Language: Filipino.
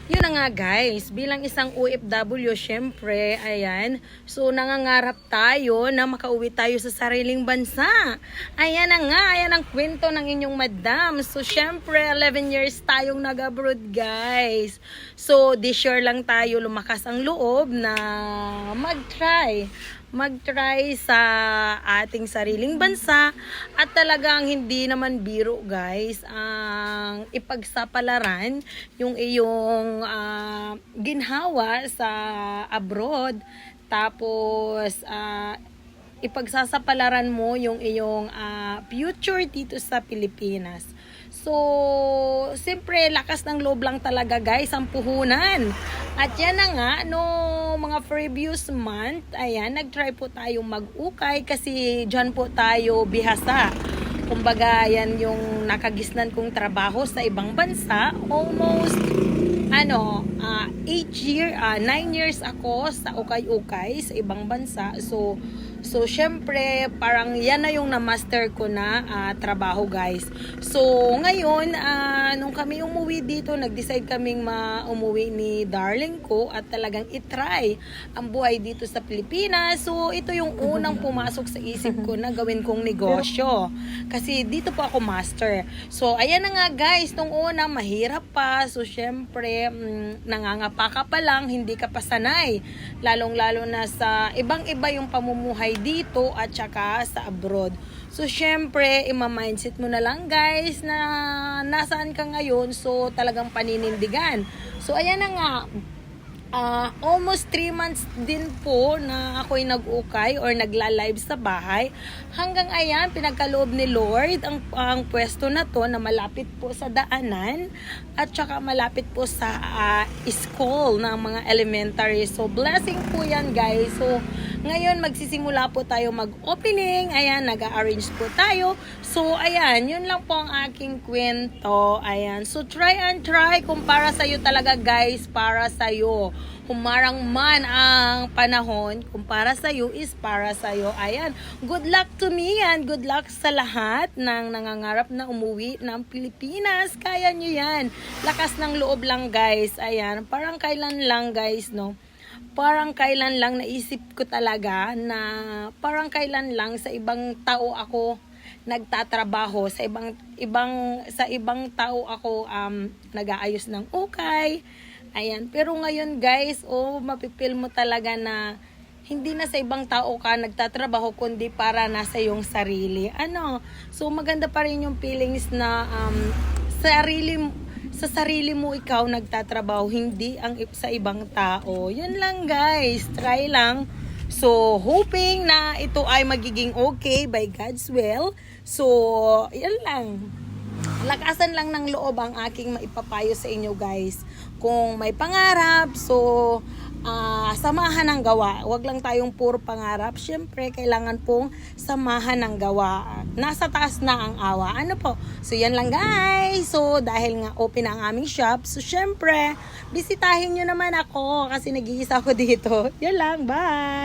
Yun na nga guys, bilang isang OFW, syempre, ayan, so nangangarap tayo na makauwi tayo sa sariling bansa. Ayan na nga, ayan ang kwento ng inyong madam. So syempre, 11 years tayong nag-abroad guys. So this year lang tayo lumakas ang loob na mag-try sa ating sariling bansa at talagang hindi naman biro guys ang ipagsapalaran yung iyong ginhawa sa abroad, tapos ipagsasapalaran mo yung iyong future dito sa Pilipinas. So, siyempre, lakas ng loob lang talaga guys ang puhunan. At yan na nga, no mga previous month, ayan, nag-try po tayong mag-ukay kasi dyan po tayo bihasa. Kumbaga, yan yung nakagisnan kong trabaho sa ibang bansa. Almost, 9 years ako sa ukay-ukay sa ibang bansa. So syempre, parang yan na yung na-master ko na trabaho guys. So, ngayon, nung kami umuwi dito, nag-decide kaming umuwi ni darling ko at talagang itry ang buhay dito sa Pilipinas. So, ito yung unang pumasok sa isip ko na gawin kong negosyo. Kasi dito po ako master. So, ayan na nga guys, nung una, mahirap pa. So, syempre, nangangapa ka pa lang, hindi ka pa sanay. Lalong-lalo na sa ibang-iba yung pamumuhay dito at saka sa abroad. So, syempre, ima-mindset mo na lang guys na nasaan ka ngayon. So, talagang paninindigan. So, ayan na nga. Almost 3 months din po na ako'y nag-ukay or nagla-live sa bahay. Hanggang ayan, pinagkaloob ni Lord ang pwesto na to na malapit po sa daanan at saka malapit po sa school ng mga elementary. So, blessing po yan guys. So, ngayon magsisimula po tayo mag-opening. Ayan, nag-arrange po tayo. So, ayan, yun lang po ang aking kwento. Ayan, so try and try kung para sa'yo talaga guys, para sa'yo. Humarang man ang panahon, kung para sa'yo is para sa'yo. Ayan, good luck to me and good luck sa lahat ng nangangarap na umuwi ng Pilipinas. Kaya nyo yan. Lakas ng loob lang guys. Ayan, parang kailan lang guys, no? Parang kailan lang naisip ko talaga na parang kailan lang sa ibang tao ako nagtatrabaho, sa ibang tao ako nag-aayos ng ukay. Ayan, pero ngayon guys, mapipil mo talaga na hindi na sa ibang tao ka nagtatrabaho kundi para nasa iyong sarili. So maganda pa rin yung feelings na sa sarili mo ikaw nagtatrabaho, hindi sa ibang tao. Yan lang guys, try lang. So, hoping na ito ay magiging okay by God's will. So, yan lang. Lakasan lang ng loob ang aking maipapayo sa inyo guys. Kung may pangarap, so samahan ng gawa. Huwag lang tayong puro pangarap. Siyempre, kailangan pong samahan ng gawa. Nasa taas na ang awa. Po? So, yan lang guys. So, dahil nga open ang aming shop, so siyempre, bisitahin nyo naman ako kasi nag-iisa ako dito. Yan lang. Bye!